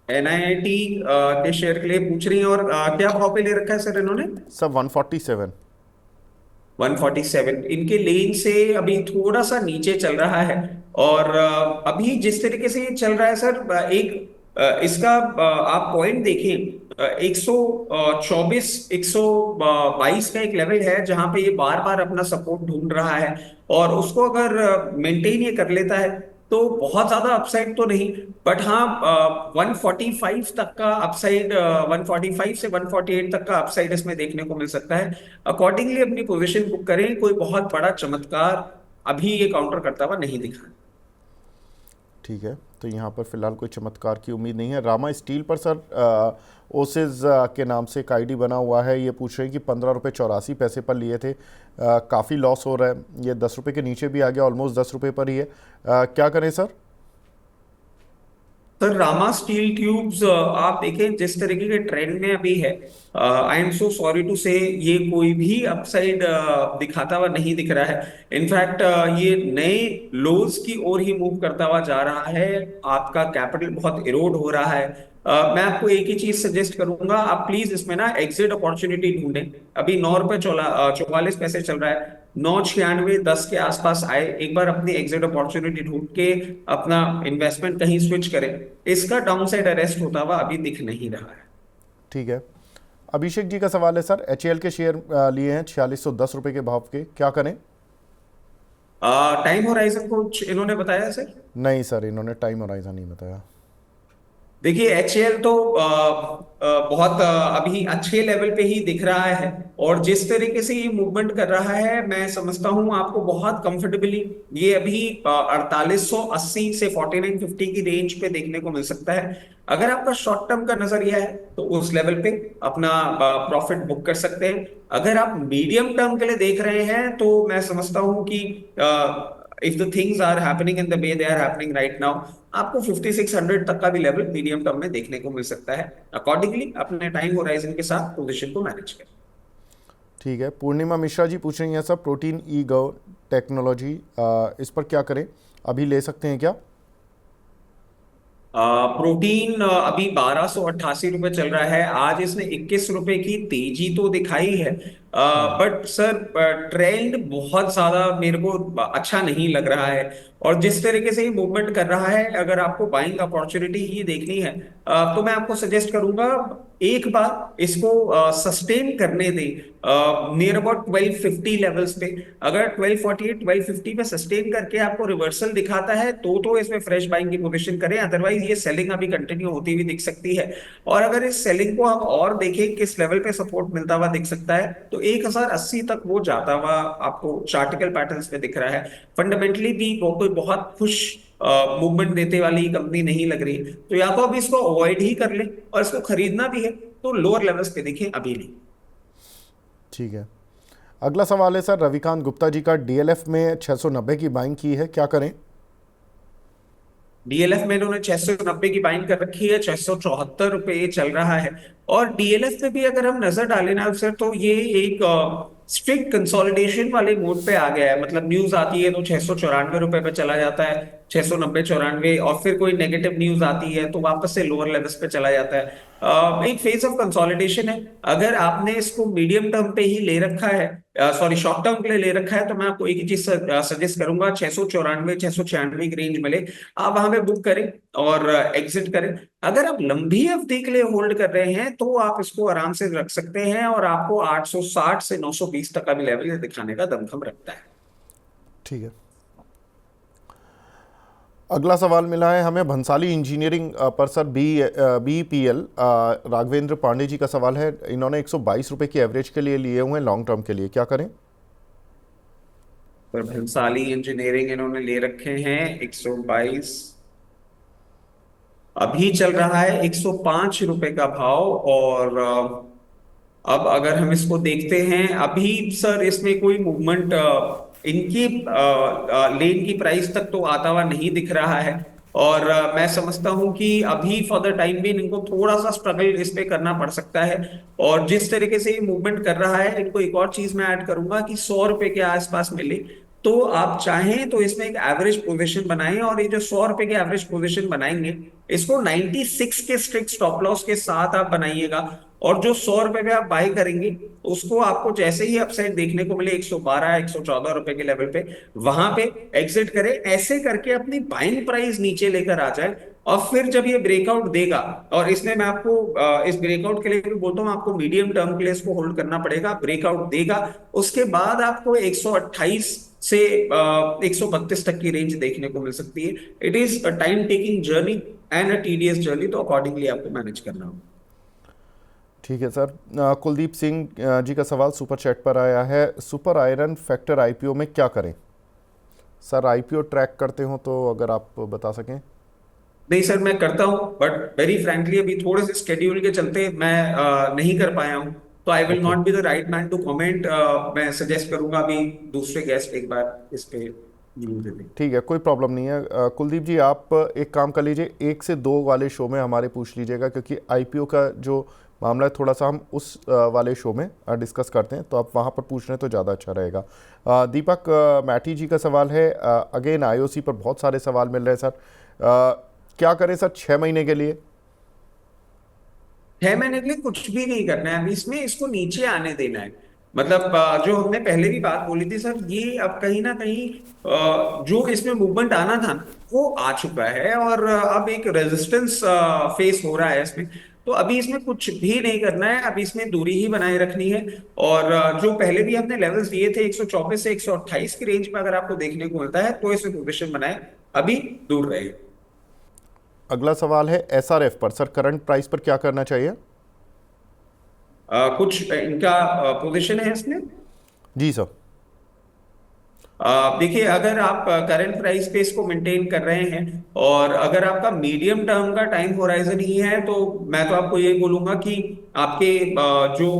एनआईटी के शेयर के लिए पूछ रही हैं, और क्या भाव पे ले रखा है सर इन्होंने? सब 147। 147 इनके लेन से अभी थोड़ा सा नीचे चल रहा है। और अभी जिस तरीके से ये चल रहा है सर, इसका आप पॉइंट देखें, 124 122 का एक लेवल है जहां पे ये बार बार अपना सपोर्ट ढूंढ रहा है। और उसको अगर मेंटेन ये कर लेता है तो बहुत ज्यादा अपसाइड तो नहीं, बट हाँ 145 तक का अपसाइड, 145 से 148 तक का अपसाइड इसमें देखने को मिल सकता है। अकॉर्डिंगली अपनी पोजीशन बुक करें, कोई बहुत बड़ा चमत्कार अभी ये काउंटर करता हुआ नहीं दिखा। ठीक है, तो यहाँ पर फिलहाल कोई चमत्कार की उम्मीद नहीं है। रामा स्टील पर सर ओसिस के नाम से एक आईडी बना हुआ है, ये पूछ रहे हैं कि 15 रुपये 84 पैसे पर लिए थे, काफ़ी लॉस हो रहा है, ये 10 रुपये के नीचे भी आ गया, ऑलमोस्ट 10 रुपये पर ही है, क्या करें sir? Sir Rama steel tubes आप देखें जिस तरीके के ट्रेंड में अभी है, I am so sorry to say ये कोई भी अपसाइड दिखाता हुआ नहीं दिख रहा है। इनफैक्ट ये नए लोज की ओर ही मूव करता हुआ जा रहा है। आपका कैपिटल बहुत इरोड हो रहा है। मैं आपको एक ही चीज सजेस्ट करूंगा, आप प्लीज इसमें ना एग्जिट अपॉर्चुनिटी ढूंढें। अभी 9 रुपए 44 पैसे चल रहा है, 996 10 के आसपास आए, एक बार अपनी एग्जिट अपॉर्चुनिटी ढूंढ के अपना इन्वेस्टमेंट कहीं स्विच करें। इसका डाउन साइड अरेस्ट होता हुआ अभी दिख नहीं रहा है। ठीक है, अभिषेक जी का सवाल है सर, एच के शेयर लिए हैं 4610 रुपये के भाव के, क्या करें? टाइम होराइजन कुछ इन्होंने बताया सर? नहीं सर, इन्होंने टाइम होराइजन नहीं बताया। देखिए HCL तो बहुत अभी अच्छे लेवल पे ही दिख रहा है, और जिस तरीके से ये मूवमेंट कर रहा है मैं समझता हूँ आपको बहुत कंफर्टेबली ये अभी 4880 से 4950 की रेंज पे देखने को मिल सकता है। अगर आपका शॉर्ट टर्म का नजरिया है तो उस लेवल पे अपना प्रॉफिट बुक कर सकते हैं। अगर आप मीडियम टर्म के लिए देख रहे हैं तो मैं समझता हूँ कि if the things are happening in the way they are happening right now, आपको 5600 तक का भी लेवल मीडियम टर्म में देखने को मिल सकता है। अकॉर्डिंगली अपने टाइम होराइजन के साथ पोजीशन को मैनेज करें। ठीक है, पूर्णिमा मिश्रा जी पूछ रही हैं सर, प्रोटीन ई गव टेक्नोलॉजी, इस पर क्या करें, अभी ले सकते हैं क्या? प्रोटीन अभी 1288 रुपये चल रहा है। आज इसने 21 रुपए की तेजी तो दिखाई है, बट सर ट्रेंड बहुत ज्यादा मेरे को अच्छा नहीं लग रहा है। और जिस तरीके से ये मूवमेंट कर रहा है, अगर आपको बाइंग अपॉर्चुनिटी ही देखनी है तो मैं आपको सजेस्ट करूंगा एक बार इसको सस्टेन करने दें नियर अबाउट 1250 लेवल्स पे। अगर 1248 1250 पे सस्टेन करके आपको रिवर्सल दिखाता है तो इसमें फ्रेश बाइंग की पोजीशन करें, अदरवाइज ये सेलिंग अभी कंटिन्यू होती हुई दिख सकती है। और अगर इस सेलिंग को आप और देखें किस लेवल पे सपोर्ट मिलता हुआ दिख सकता है, तो 1080 तक वो जाता हुआ आपको चार्टिकल पैटर्न्स पे दिख रहा है। फंडामेंटली भी वो कोई बहुत खुश मूवमेंट देते वाली कंपनी नहीं लग रही, तो या तो अब इसको अवॉइड ही कर ले, और इसको खरीदना भी है तो लोअर लेवल्स पे देखें, अभी नहीं। ठीक है, अगला सवाल है सर रविकांत गुप्ता जी का, डीएलएफ में 690 की बाइंग की है, क्या करें? डीएलएफ में इन्होंने 690 की बाइंग कर रखी है, 674 रुपये ये चल रहा है। और डीएलएफ पे भी अगर हम नजर डालें ना सर, तो ये एक स्ट्रिक्ट कंसोलिडेशन वाले मोड पे आ गया है। मतलब न्यूज आती है तो 694 रुपये पे चला जाता है, 690 94, और फिर कोई नेगेटिव न्यूज आती है तो वापस से लोअर लेवल्स पे चला जाता है। एक फेज ऑफ कंसोलिडेशन है। अगर आपने इसको मीडियम टर्म पे ही ले रखा है, सॉरी शॉर्ट टर्म के लिए ले रखा है, तो मैं आपको एक ही चीज सजेस्ट करूंगा, 694 696 की रेंज मिले आप वहां पे बुक करें और एग्जिट करें। अगर आप लंबी अवधि के लिए होल्ड कर रहे हैं तो आप इसको आराम से रख सकते हैं, और आपको 860 से 920 तक का भी लेवल दिखाने का दमखम रखता है। ठीक है, अगला सवाल मिला है हमें भंसाली इंजीनियरिंग पर सर, BPL राघवेंद्र पांडे जी का सवाल है, इन्होंने 122 रुपये की एवरेज के लिए लिए हुए हैं, लॉन्ग टर्म के लिए क्या करें? पर भंसाली इंजीनियरिंग इन्होंने ले रखे हैं 122, अभी चल रहा है 105 रुपए का भाव। और अब अगर हम इसको देखते हैं अभी सर, इसमें कोई मूवमेंट इनकी लेन की प्राइस तक तो आता हुआ नहीं दिख रहा है। और मैं समझता हूं कि अभी फॉर द टाइम भी इनको थोड़ा सा स्ट्रगल इस पे करना पड़ सकता है। और जिस तरीके से ये मूवमेंट कर रहा है, इनको एक और चीज मैं ऐड करूंगा कि 100 रुपए के आसपास मिले तो आप चाहें तो इसमें एक एवरेज पोजीशन बनाएं, और ये जो 100 रुपए के एवरेज पोजीशन बनाएंगे इसको 96 के स्ट्रिक्ट स्टॉप लॉस के साथ आप बनाइएगा। और जो 100 रुपए पे आप बाई करेंगे उसको आपको जैसे ही अपसाइड देखने को मिले 112 114 रुपए के लेवल पे, वहां पे एग्जिट करें। ऐसे करके अपनी बाइंग प्राइस नीचे लेकर आ जाए, और फिर जब ये ब्रेकआउट देगा, और इसमें मैं आपको इस ब्रेकआउट के लिए भी बोलता हूँ, आपको मीडियम टर्म के लिए इसको होल्ड करना पड़ेगा। ब्रेकआउट देगा उसके बाद आपको 128 से 132 तक की रेंज देखने को मिल सकती है। It is a time taking journey and a TDS journey, तो अकॉर्डिंगली आपको मैनेज करना होगा। ठीक है सर, कुलदीप सिंह जी का सवाल सुपर चैट पर आया है, सुपर आयरन फैक्टर आईपीओ में क्या करें? सर आईपीओ ट्रैक करते हो तो अगर आप बता सकें। नहीं सर, मैं करता हूं, बट वेरी फ्रैंकली अभी थोड़े से स्केड्यूल के चलते मैं नहीं कर पाया हूं, तो I will okay, not be the right man to comment. मैं सजेस्ट करूंगा अभी दूसरे गेस्ट एक बार इस पे व्यू दे दें। ठीक है, कोई प्रॉब्लम नहीं है। कुलदीप जी आप एक काम कर लीजिए, 1 से 2 वाले शो में हमारे पूछ लीजिएगा, क्योंकि आईपीओ का जो मामला है थोड़ा सा हम उस वाले शो में डिस्कस करते हैं, तो आप वहाँ पर पूछ रहे हैं तो ज़्यादा अच्छा रहेगा। दीपक मैटी जी का सवाल है, अगेन आईओसी पर बहुत सारे सवाल मिल रहे हैं सर, क्या करें सर 6 महीने के लिए? 6 महीने के लिए कुछ भी नहीं करना है अभी इसमें, इसको नीचे आने देना है। मतलब जो हमने पहले भी बात बोली थी सर, ये अब कहीं ना कहीं जो इसमें मूवमेंट आना था ना, वो आ चुका है, और अब एक रेजिस्टेंस फेस हो रहा है इसमें। तो अभी इसमें कुछ भी नहीं करना है, अभी इसमें दूरी ही बनाए रखनी है। और जो पहले भी हमने लेवल्स दिए थे 124 से 128 की रेंज में अगर आपको देखने को मिलता है तो इसमें पोजिशन बनाए, अभी दूर रहे। अगला सवाल है एसआरएफ पर। सर करंट प्राइस पर क्या करना चाहिए? कुछ इनका पोजीशन है इसमें। जी सर। देखिए, अगर आप करंट प्राइस पे इसको मेंटेन कर रहे हैं और अगर आपका मीडियम टर्म का टाइम होराइजन ही है, तो मैं तो आपको ये बोलूंगा कि आपके जो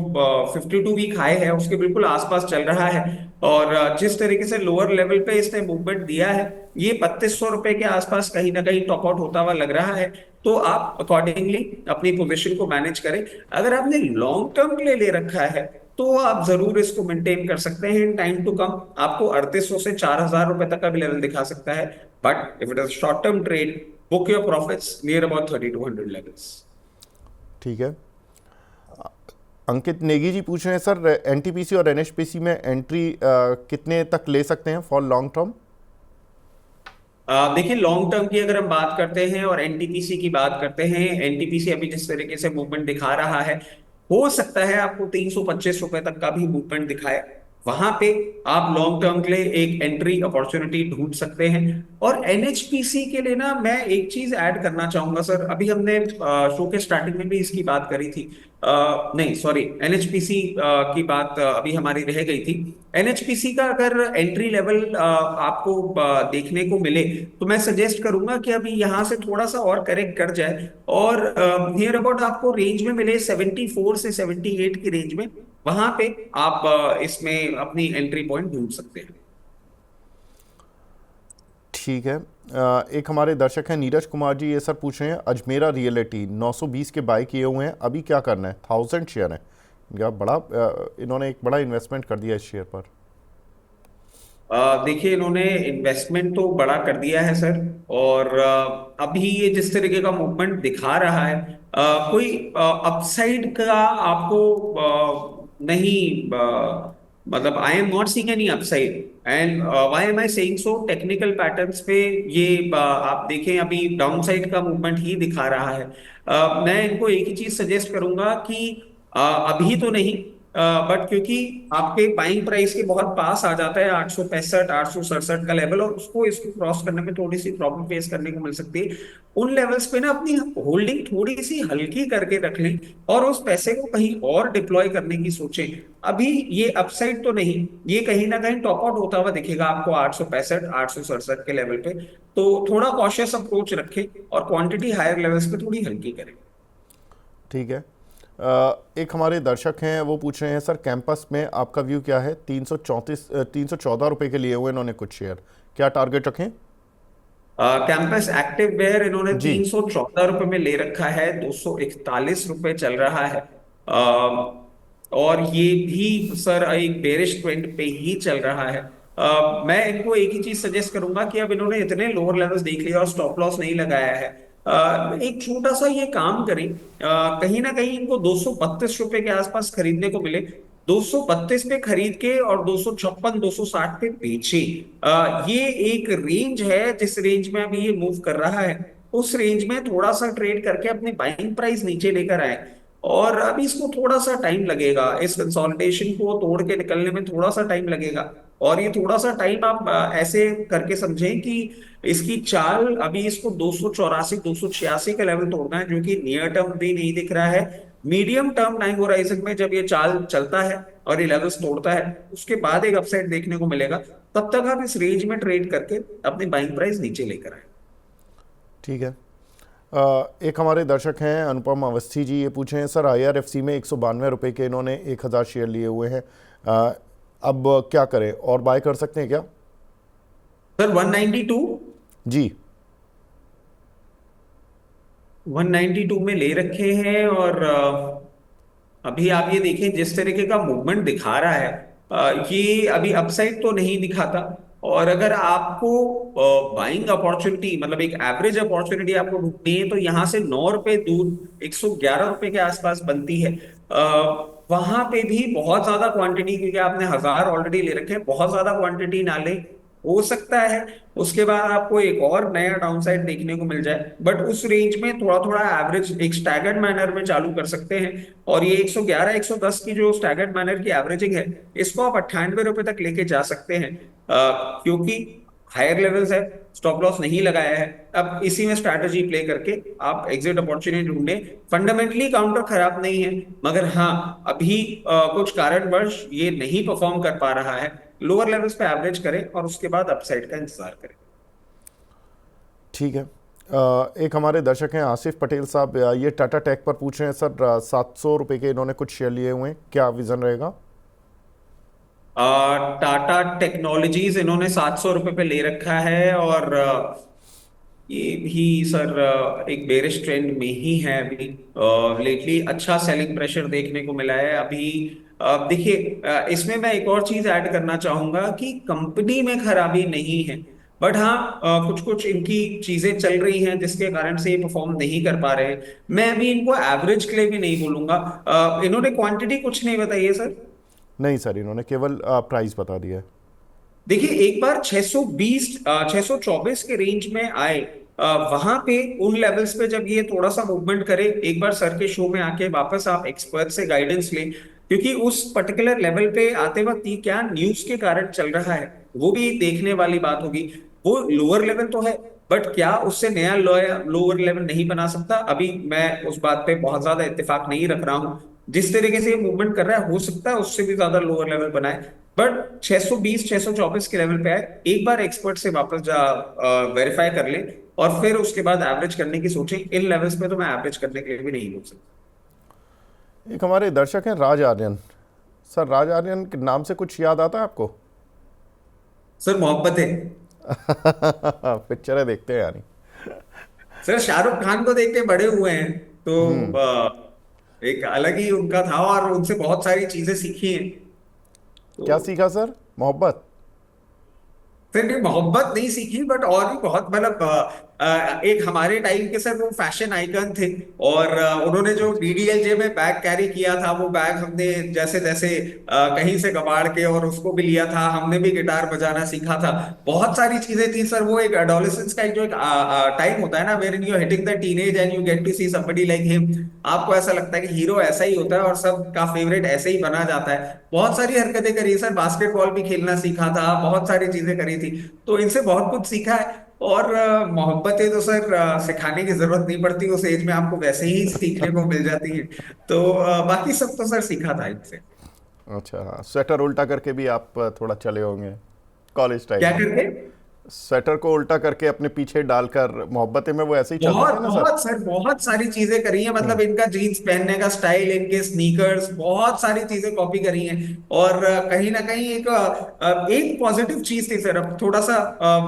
52 वीक हाई है उसके बिल्कुल आसपास चल रहा है। और जिस तरीके से लोअर लेवल पे इसने मूवमेंट दिया है, ये 3200 रुपए के आसपास कहीं ना कहीं टॉप आउट होता हुआ लग रहा है। तो आप अकॉर्डिंगली अपनी पोजीशन को मैनेज करें। अगर आपने लॉन्ग टर्म के लिए ले रखा है तो आप जरूर इसको मेंटेन कर सकते हैं। टाइम टू कम आपको 3800 से 4000 रुपए तक का भी लेवल दिखा सकता है। But if it is short term trade, book your profits near about 3200 levels. ठीक है। अंकित नेगी जी पूछ रहे हैं सर एनटीपीसी और एनएचपीसी में एंट्री कितने तक ले सकते हैं फॉर लॉन्ग टर्म? देखिए, लॉन्ग टर्म की अगर हम बात करते हैं और एनटीपीसी की बात करते हैं, एनटीपीसी अभी जिस तरीके से मूवमेंट दिखा रहा है, हो सकता है आपको 325 रुपए तक का भी मूवमेंट दिखाए। वहां पे आप लॉन्ग टर्म के लिए एक एंट्री अपॉर्चुनिटी ढूंढ सकते हैं। और एनएचपीसी के लिए ना मैं एक चीज ऐड करना चाहूंगा सर, अभी हमने शो के स्टार्टिंग में भी इसकी बात करी थी। नहीं सॉरी, एनएचपीसी की बात अभी हमारी रह गई थी। एनएचपीसी का अगर एंट्री लेवल आपको देखने को मिले, तो मैं सजेस्ट करूंगा कि अभी यहां से थोड़ा सा और करेक्ट कर जाए और नियर अबाउट आपको रेंज में मिले 74 से 78 की रेंज में। वहां पे आप इसमें अपनी एंट्री पॉइंट ढूंढ सकते हैं। ठीक है। एक हमारे दर्शक हैं नीरज कुमार जी, ये सर पूछ रहे हैं अजमेरा रियलिटी 920 के बाय किए हुए हैं, अभी क्या करना है? 1000 शेयर है क्या? बड़ा इन्होंने एक बड़ा इन्वेस्टमेंट कर दिया इस शेयर पर। देखिए, इन्होंने इन्वेस्टमेंट तो बड़ा कर दिया है सर। और अभी ये जिस तरीके का मूवमेंट दिखा रहा है, कोई अपसाइड का आपको नहीं, मतलब I am not seeing any upside. And why am I saying so, technical patterns पे ये आप देखें अभी डाउन साइड का मूवमेंट ही दिखा रहा है। मैं इनको एक ही चीज सजेस्ट करूंगा कि अभी तो नहीं, बट क्योंकि आपके बाइंग प्राइस के बहुत पास आ जाता है 865 867 का लेवल, और उसको इसको क्रॉस करने में थोड़ी सी प्रॉब्लम फेस करने को मिल सकती है। उन लेवल्स पे ना अपनी होल्डिंग थोड़ी सी हल्की करके रख लें और उस पैसे को कहीं और डिप्लॉय करने की सोचें। अभी ये अपसाइड तो नहीं, ये कहीं ना कहीं टॉप आउट होता हुआ दिखेगा आपको 865 867 के लेवल पे। तो थोड़ा कॉशियस अप्रोच रखें और क्वांटिटी हायर लेवल्स पे थोड़ी हल्की करें। ठीक है। एक हमारे दर्शक हैं वो पूछ रहे हैं सर कैंपस में आपका व्यू क्या है? 314 रुपये के लिए हुए इन्होंने कुछ शेयर, क्या टारगेट रखें? कैंपस एक्टिव वेयर इन्होंने जी। 314 रुपए में ले रखा है, 241 रुपए चल रहा है। और ये भी सर एक बेरिश ट्रेंड पे ही चल रहा है। मैं इनको एक ही चीज सजेस्ट करूंगा कि अब इन्होंने इतने लोअर लेवल्स देख लिया और स्टॉप लॉस नहीं लगाया है, एक छोटा सा ये काम करें, कहीं ना कहीं इनको 232 रुपए के आसपास खरीदने को मिले। 232 पे खरीद के और 256 260 पे बेचे। ये एक रेंज है जिस रेंज में अभी ये मूव कर रहा है, उस रेंज में थोड़ा सा ट्रेड करके अपनी बाइंग प्राइस नीचे लेकर आए। और अभी इसको थोड़ा सा टाइम लगेगा, इस कंसोलिडेशन को तोड़ के निकलने में थोड़ा सा टाइम लगेगा। और ये थोड़ा सा टाइम आप ऐसे करके समझें कि इसकी चाल अभी इसको 284 286 का लेवल तोड़ना है, जो कि नियर टर्म भी नहीं दिख रहा है। मीडियम टर्म टाइम होराइजन में जब ये चाल चलता है और ये लेवल्स तोड़ता है, उसके बाद एक अपसाइड देखने को मिलेगा। तब तक आप इस रेंज में ट्रेड करके अपनी बाइंग प्राइस नीचे लेकर आए। ठीक है। एक हमारे दर्शक हैं अनुपम अवस्थी जी, ये पूछे हैं सर आईआरएफसी में 192 रुपये के इन्होंने 1000 शेयर लिए हुए हैं, अब क्या करें और बाय कर सकते हैं क्या? सर 192, जी। 192 में ले रखे हैं। और अभी आप ये देखें जिस तरीके का मूवमेंट दिखा रहा है, ये अभी अपसाइड तो नहीं दिखाता। और अगर आपको बाइंग अपॉर्चुनिटी, मतलब एक एवरेज अपॉर्चुनिटी आपको ढूंढनी है, तो यहाँ से 9 रुपए दूर 111 रुपए के आसपास बनती है। वहां पे भी बहुत ज्यादा क्वांटिटी, क्योंकि आपने 1000 ऑलरेडी ले रखे हैं, बहुत ज्यादा क्वांटिटी ना ले, हो सकता है उसके बाद आपको एक और नया डाउनसाइड देखने को मिल जाए, बट उस रेंज में थोड़ा थोड़ा एवरेज एक स्टैगर्ड मैनर में चालू कर सकते हैं। और ये 111 110 की जो स्टैगर्ड मैनर की एवरेजिंग है, इसको आप 98 रुपए तक लेके जा सकते हैं, क्योंकि हायर लेवल्स है, स्टॉप लॉस नहीं लगाया है। अब इसी में स्ट्रैटेजी प्ले करके आप एग्जिट अपॉर्चुनिटी ढूंढें। फंडामेंटली काउंटर खराब नहीं है, मगर हाँ अभी कुछ कारणवश ये नहीं परफॉर्म कर पा रहा है। लोअर लेवल्स पे एवरेज करें और उसके बाद अपसाइड का इंतजार करें। ठीक है। एक हमारे दर्शक हैं आसिफ पटेल साहब, ये टाटा टेक पर पूछ रहे हैं सर, 700 रुपये के इन्होंने कुछ शेयर लिए हुए हैं, क्या विजन रहेगा? टाटा टेक्नोलॉजीज इन्होंने 700 रुपये पे ले रखा है, और ये भी सर एक बेरिश ट्रेंड में ही है अभी। लेटली अच्छा सेलिंग प्रेशर देखने को मिला है अभी। देखिए, इसमें मैं एक और चीज ऐड करना चाहूंगा कि कंपनी में खराबी नहीं है, बट हाँ कुछ कुछ इनकी चीजें चल रही हैं जिसके कारण से ये परफॉर्म नहीं कर पा रहे हैं। मैं अभी इनको एवरेज के लिए भी नहीं बोलूंगा। इन्होंने क्वांटिटी कुछ नहीं बताई है सर। नहीं सर, इन्होंने केवल प्राइस बता दिया है। देखिए, एक बार 620 624 के रेंज में आए, वहां पे उन लेवल्स पे जब ये थोड़ा सा मूवमेंट करे, एक बार सर के शो में आके वापस आप एक्सपर्ट से गाइडेंस लें, क्योंकि उस पर्टिकुलर लेवल पे आते वक्त ये क्या न्यूज के कारण चल रहा है वो भी देखने वाली बात होगी। वो लोअर लेवल तो है, बट क्या उससे नया लोअर लेवल नहीं बना सकता? अभी मैं उस बात पे बहुत ज्यादा इत्तेफाक नहीं रख रहा हूँ। जिस तरीके से ये मूवमेंट कर रहा है, हो सकता है उससे भी ज्यादा लोअर लेवल बनाए, बट 620 624 के लेवल पे आए, एक बार एक्सपर्ट से वापस जा वेरीफाई कर ले, और फिर उसके बाद एवरेज करने की सोचें। इन लेवल्स पे तो मैं एवरेज करने के लिए भी नहीं बोल सकता। एक हमारे दर्शक हैं राज आर्यन। सर, राज आर्यन के नाम से कुछ याद आता है आपको? सर मोहब्बत है। पिक्चरें देखते हैं यानी? सर शाहरुख खान को देख के बड़े हुए हैं, तो एक अलग ही उनका था, और उनसे बहुत सारी चीजें सीखी हैं। तो क्या सीखा सर? मोहब्बत? फिर भी मोहब्बत नहीं सीखी, बट और भी बहुत, मतलब एक हमारे टाइम के सर वो फैशन आइकन थे, और उन्होंने जो डीडीएलजे में बैग कैरी किया था, वो बैग हमने जैसे तैसे कहीं से कबाड़ के और उसको भी लिया था। हमने भी गिटार बजाना सीखा था। बहुत सारी चीजें थी सर। वो एक एडोलेसेंस का एक जो एक टाइम होता है ना, where you hitting the teenage and you get to see somebody like him. आपको ऐसा लगता है कि हीरो ऐसा ही होता है और सबका फेवरेट ऐसे ही बना जाता है। बहुत सारी हरकतें करी सर, बास्केटबॉल भी खेलना सीखा था, बहुत सारी चीजें करी थी। तो इनसे बहुत कुछ सीखा है। और मोहब्बतें तो सर सिखाने की जरूरत नहीं पड़ती, उस एज में आपको वैसे ही सीखने को मिल जाती है। तो बाकी सब तो सर सीखा था इनसे। अच्छा, हाँ, स्वेटर उल्टा करके भी आप थोड़ा चले होंगे कॉलेज टाइम क्या में? करके? स्वेटर को उल्टा करके अपने पीछे डालकर मोहब्बतें में वो ऐसे ही चलते बहुत थे ना सर? बहुत सर, बहुत सारी चीजें करी हैं। मतलब इनका जीन्स पहनने का स्टाइल, इनके स्नीकर्स, बहुत सारी चीजें कॉपी करी हैं। और कहीं ना कहीं एक पॉजिटिव चीज थी सर। अब थोड़ा सा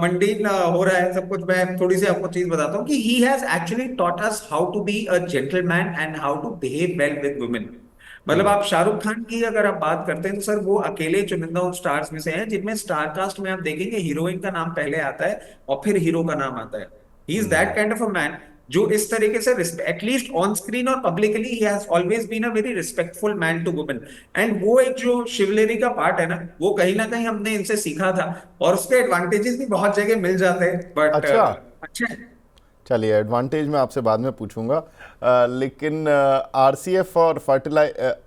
मंडीन हो रहा है सब कुछ। मैं थोड़ी सी आपको चीज बताता हूँ कि he has actually taught us how to be a gentleman and how to behave well with women. मतलब आप शाहरुख खान की अगर आप बात करते हैं, तो सर वो अकेले चुनिंदा उन स्टार्स में से हैं जिनमें स्टार कास्ट में आप देखेंगे हीरोइन का नाम पहले आता है और फिर हीरो का नाम आता है। He is that kind of a man जो इस तरीके से एटलीस्ट ऑन स्क्रीन और publicly he has always been a very respectful man to women. And वो एक जो शिवलेरी का पार्ट है ना, वो कहीं ना कहीं हमने इनसे सीखा था। और उसके एडवांटेजेस भी बहुत जगह मिल जाते हैं, बट अच्छा, अच्छा है। चलिए, एडवांटेज मैं आपसे बाद में पूछूंगा। लेकिन आरसीएफ और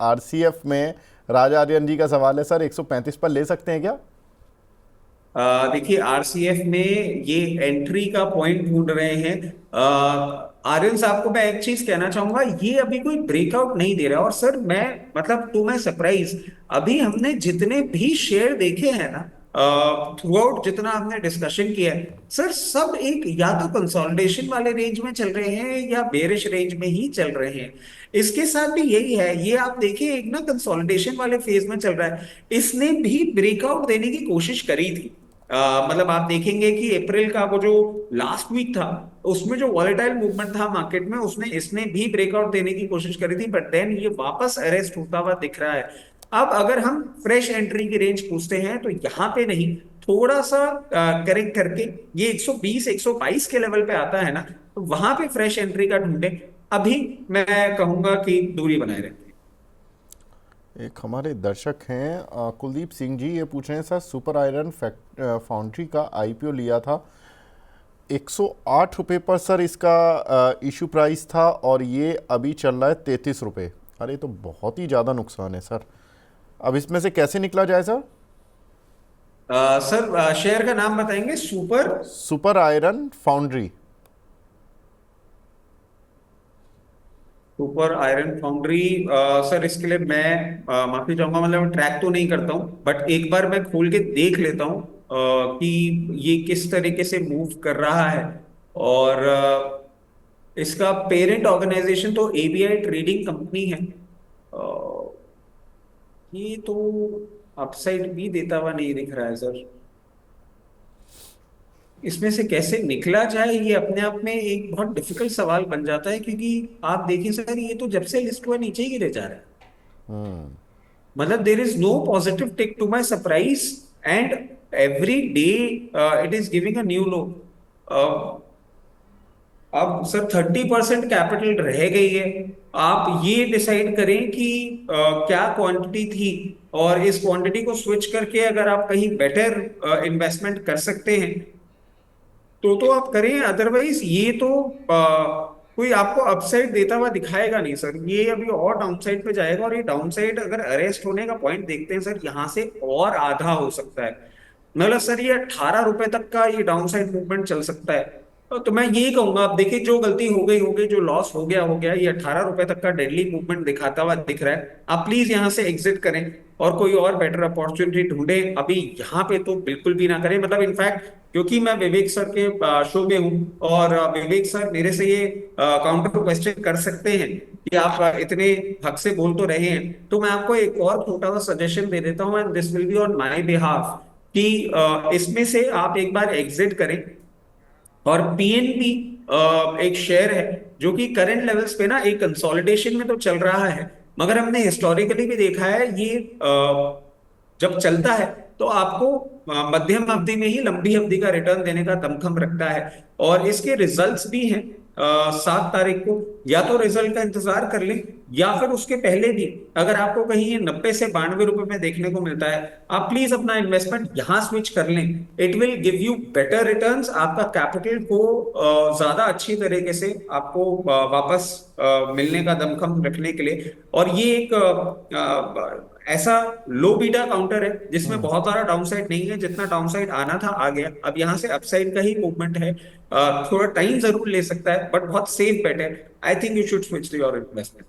आरसीएफ में राज आर्यन जी का सवाल है सर, 135 पर ले सकते हैं क्या? देखिए, आरसीएफ में ये एंट्री का पॉइंट ढूंढ रहे हैं। आर्यन साहब को मैं एक चीज कहना चाहूंगा, ये अभी कोई ब्रेकआउट नहीं दे रहा। और सर मैं, मतलब टू माय सरप्राइज, अभी हमने जितने भी शेयर देखे हैं ना, थ्रू आउट जितना हमने डिस्कशन किया है सर, सब एक या तो कंसोलिडेशन वाले रेंज में चल रहे हैं या बेरिश रेंज में ही चल रहे हैं। इसके साथ भी यही है, ये आप देखिए एक ना कंसोलिडेशन वाले फेज में चल रहा है। इसने भी ब्रेकआउट देने की कोशिश करी थी। मतलब आप देखेंगे कि अप्रैल का वो जो लास्ट वीक था, उसमें जो वॉलेटाइल मूवमेंट था मार्केट में, उसने इसने भी ब्रेकआउट देने की कोशिश करी थी, बट देन ये वापस अरेस्ट होता हुआ दिख रहा है। अब अगर हम फ्रेश एंट्री की रेंज पूछते हैं, तो यहां पे नहीं, थोड़ा सा करेक्ट करके ये 120 122 के लेवल पे आता है ना, तो वहां पे फ्रेश एंट्री का ढूंढे। अभी मैं कहूंगा कि दूरी बनाए रखें। एक हमारे दर्शक हैं कुलदीप सिंह जी, ये पूछ रहे हैं सर, सुपर आयरन फाउंड्री का आईपीओ लिया था 108 रुपये पर सर, इसका इशू प्राइस था और ये अभी चल रहा है 33 रुपये। अरे तो बहुत ही ज़्यादा नुकसान है सर, अब इसमें से कैसे निकला जाए सर? सर शेयर का नाम बताएंगे? Super super iron foundry. Super iron foundry. Sir इसके लिए मैं माफी चाहूंगा, मतलब ट्रैक तो नहीं करता हूँ, बट एक बार मैं खोल के देख लेता हूँ कि ये किस तरीके से मूव कर रहा है। और इसका पेरेंट ऑर्गेनाइजेशन तो एबीआई ट्रेडिंग कंपनी है। ये तो अपसाइड भी देता हुआ नहीं दिख रहा है सर। इसमें से कैसे निकला जाए, ये अपने आप में एक बहुत डिफिकल्ट सवाल बन जाता है, क्योंकि आप देखिए सर, ये तो जब से लिस्ट हुआ नीचे ही गिरे जा रहा है। मतलब there is no positive tick to my surprise, and every day it is giving a new low. अब सर 30% कैपिटल रह गई है। आप ये डिसाइड करें कि क्या क्वांटिटी थी, और इस क्वांटिटी को स्विच करके अगर आप कहीं बेटर इन्वेस्टमेंट कर सकते हैं तो आप करें। अदरवाइज ये तो कोई आपको अपसाइड देता हुआ दिखाएगा नहीं सर, ये अभी और डाउनसाइड पे जाएगा। और ये डाउनसाइड अगर अरेस्ट होने का पॉइंट देखते हैं सर, यहाँ से और आधा हो सकता है। मतलब सर ये 18 रुपए तक का ये डाउनसाइड मूवमेंट चल सकता है। तो मैं यही कहूंगा, आप देखिए जो गलती हो गई, जो लॉस हो गया, ये 18 रुपए तक का डेडली मूवमेंट दिखाता हुआ दिख रहा है। आप प्लीज यहाँ से एग्जिट करें और कोई और बेटर अपॉर्चुनिटी ढूंढें। अभी यहाँ पे तो बिल्कुल भी ना करें। मतलब इनफैक्ट क्योंकि मैं विवेक सर के शो में हूँ, और विवेक सर मेरे से ये काउंटर क्वेश्चन कर सकते हैं कि आप इतने हक से बोल तो रहे हैं, तो मैं आपको एक और छोटा सा सजेशन दे देता हूँ, and this will be on my behalf, कि इसमें से आप एक बार एग्जिट करें। और पीएनबी एक शेयर है जो कि करंट लेवल्स पे ना एक कंसोलिडेशन में तो चल रहा है, मगर हमने हिस्टोरिकली भी देखा है ये जब चलता है तो आपको मध्यम अवधि में ही लंबी अवधि का रिटर्न देने का दमखम रखता है। और इसके रिजल्ट्स भी हैं 7 तारीख को। या तो रिजल्ट का इंतजार कर लें, या फिर उसके पहले भी अगर आपको कहीं ये 90 से 92 रुपए में देखने को मिलता है, आप प्लीज अपना इन्वेस्टमेंट यहां स्विच कर लें। It will give you better returns, आपका कैपिटल को ज्यादा अच्छी तरीके से आपको वापस मिलने का दमखम रखने के लिए। और ये एक ऐसा लो बीटा काउंटर है जिसमें बहुत सारा डाउनसाइड नहीं है, जितना डाउनसाइड आना था आ गया। अब यहाँ से अपसाइड का ही मूवमेंट है। थोड़ा टाइम जरूर ले सकता है, बट बहुत सेफ बेट है। I think you should switch to your investment.